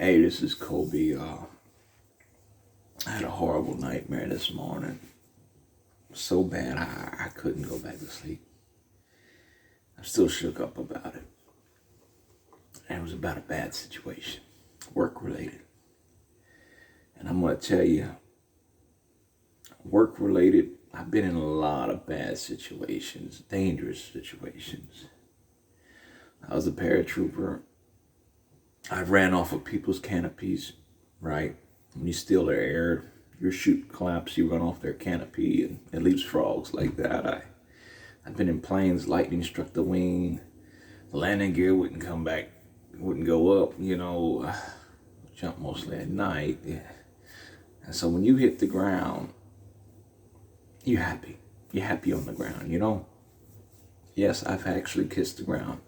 Hey, this is Kobe. I had a horrible nightmare this morning. So bad I couldn't go back to sleep. I'm still shook up about it. And it was about a bad situation, work related. And I'm going to tell you, work related, I've been in a lot of bad situations, dangerous situations. I was a paratrooper. I ran off of people's canopies, right? When you steal their air, your chute collapse, you run off their canopy, and it leaves frogs like that. I've been in planes, lightning struck the wing, the landing gear wouldn't come back, wouldn't go up, jump mostly at night. Yeah. And so when you hit the ground, you're happy. You're happy on the ground, Yes, I've actually kissed the ground.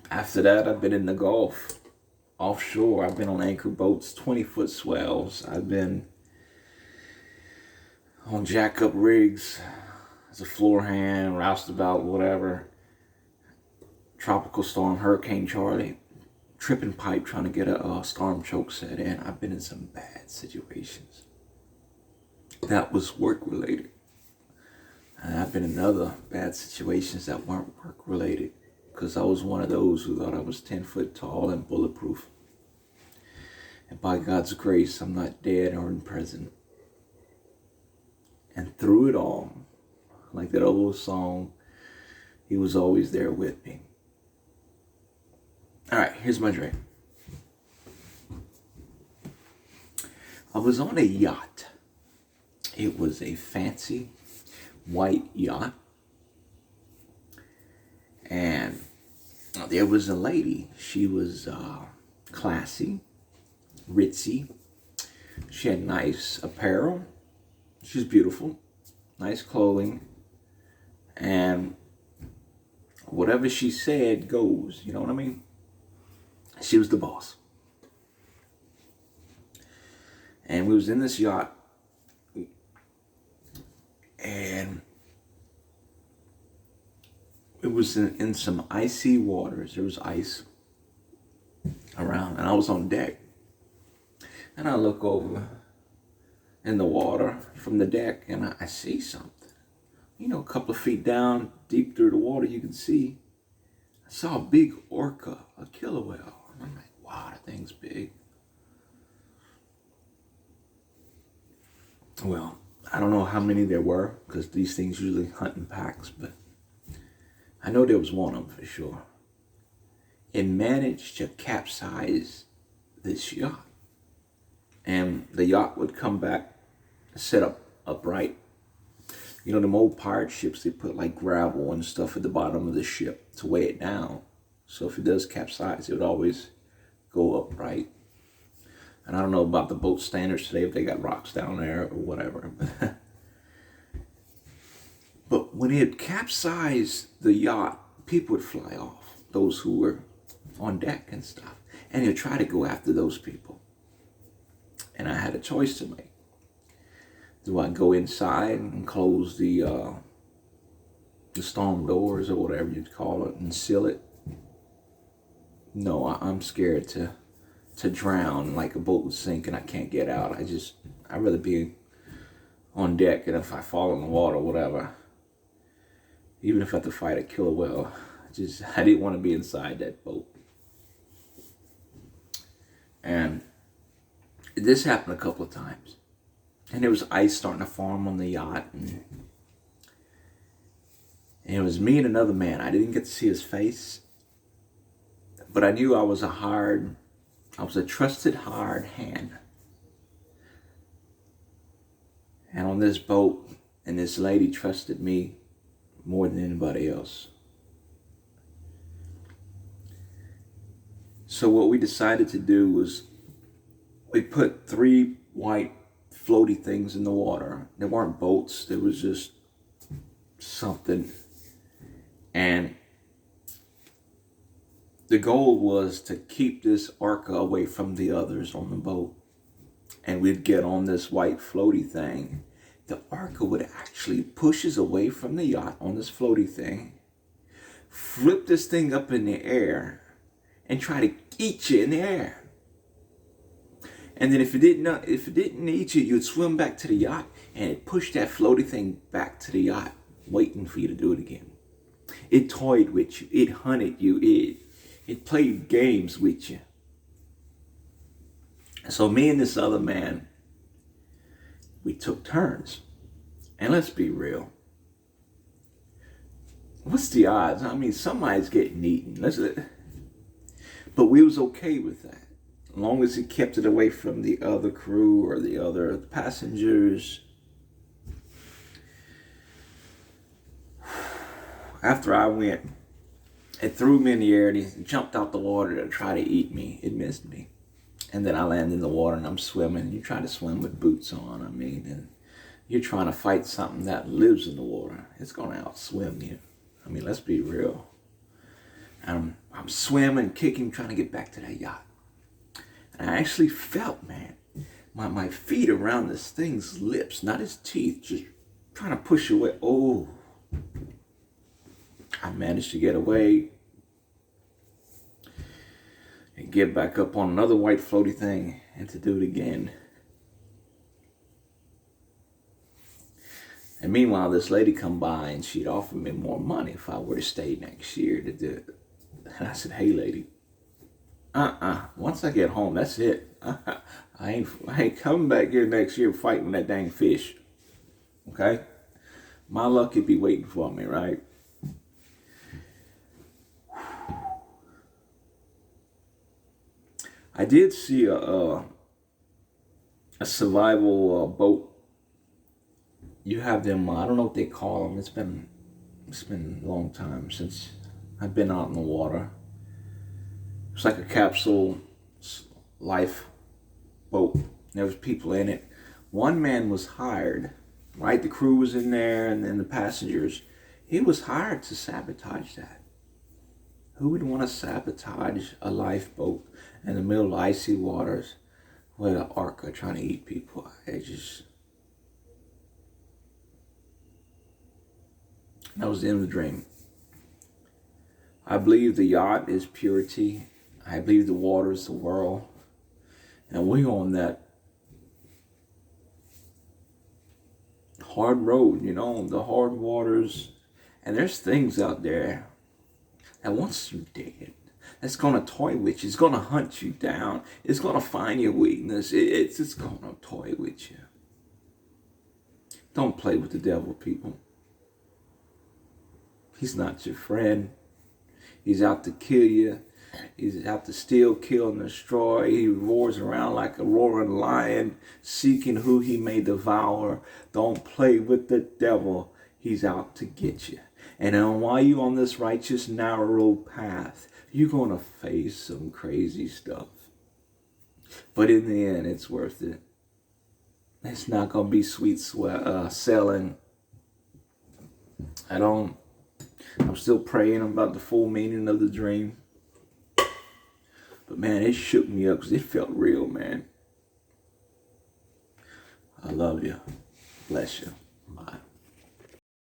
After that, I've been in the Gulf, offshore. I've been on anchor boats, 20-foot swells. I've been on jack-up rigs as a floor hand, roustabout, whatever. Tropical storm, Hurricane Charlie, tripping pipe trying to get a storm choke set in. I've been in some bad situations. That was work-related. And I've been in other bad situations that weren't work-related because I was one of those who thought I was 10 foot tall and bulletproof. And by God's grace, I'm not dead or in prison. And through it all, like that old song, He was always there with me. All right, here's my dream. I was on a yacht. It was a fancy white yacht. And there was a lady. She was classy, ritzy. She had nice apparel. She was beautiful, nice clothing. And whatever she said goes, you know what I mean? She was the boss. And we was in this yacht. And it was in some icy waters. There was ice around. And I was on deck. And I look over in the water from the deck and I see something. A couple of feet down, deep through the water, you can see. I saw a big orca, a killer whale. And I'm like, wow, that thing's big. Well, I don't know how many there were because these things usually hunt in packs, but I know there was one of them for sure. It managed to capsize this yacht. And the yacht would come back, set up upright. Them old pirate ships, they put like gravel and stuff at the bottom of the ship to weigh it down. So if it does capsize, it would always go upright. And I don't know about the boat standards today, if they got rocks down there or whatever. But when it capsized the yacht, people would fly off, those who were on deck and stuff. And they'd try to go after those people. And I had a choice to make. Do I go inside and close the storm doors or whatever you'd call it and seal it? No, I'm scared to drown like a boat would sink and I can't get out. I'd rather be on deck, and if I fall in the water, whatever, even if I have to fight a killer whale, I didn't want to be inside that boat. And this happened a couple of times. And there was ice starting to form on the yacht. And it was me and another man. I didn't get to see his face. But I knew I was a trusted hired hand. And on this boat, and this lady trusted me more than anybody else. So what we decided to do was we put 3 white floaty things in the water. They weren't boats. There was just something. And the goal was to keep this orca away from the others on the boat. And we'd get on this white floaty thing. The orca would actually push us away from the yacht on this floaty thing, flip this thing up in the air, and try to eat you in the air. And then if it didn't eat you, you'd swim back to the yacht and it pushed that floaty thing back to the yacht, waiting for you to do it again. It toyed with you. It hunted you. It played games with you. So me and this other man, we took turns. And let's be real. What's the odds? I mean, somebody's getting eaten. But we was okay with that. As long as he kept it away from the other crew or the other passengers. After I went, it threw me in the air and he jumped out the water to try to eat me. It missed me. And then I landed in the water and I'm swimming. You try to swim with boots on, I mean, and you're trying to fight something that lives in the water. It's going to outswim you. I mean, let's be real. I'm swimming, kicking, trying to get back to that yacht. And I actually felt, man, my feet around this thing's lips, not his teeth, just trying to push away. Oh, I managed to get away and get back up on another white floaty thing and to do it again. And meanwhile, this lady come by and she'd offered me more money if I were to stay next year to do it. And I said, hey, lady, once I get home, that's it. I ain't coming back here next year fighting that dang fish. Okay? My luck could be waiting for me, right? I did see a survival boat. You have them, I don't know what they call them. It's been a long time since I've been out in the water. It's like a capsule life boat. There was people in it. One man was hired, right? The crew was in there and then the passengers. He was hired to sabotage that. Who would want to sabotage a lifeboat in the middle of icy waters with an orca trying to eat people? That was the end of the dream. I believe the yacht is purity. I believe the water is the world. And we're on that hard road, the hard waters. And there's things out there that wants you dead. That's going to toy with you. It's going to hunt you down. It's going to find your weakness. It's just going to toy with you. Don't play with the devil, people. He's not your friend. He's out to kill you. He's out to steal, kill, and destroy. He roars around like a roaring lion, seeking who he may devour. Don't play with the devil. He's out to get you. And then while you're on this righteous, narrow path, you're going to face some crazy stuff. But in the end, it's worth it. It's not going to be sweet selling. I'm still praying about the full meaning of the dream. But man, it shook me up because it felt real, man. I love you. Bless you. Bye.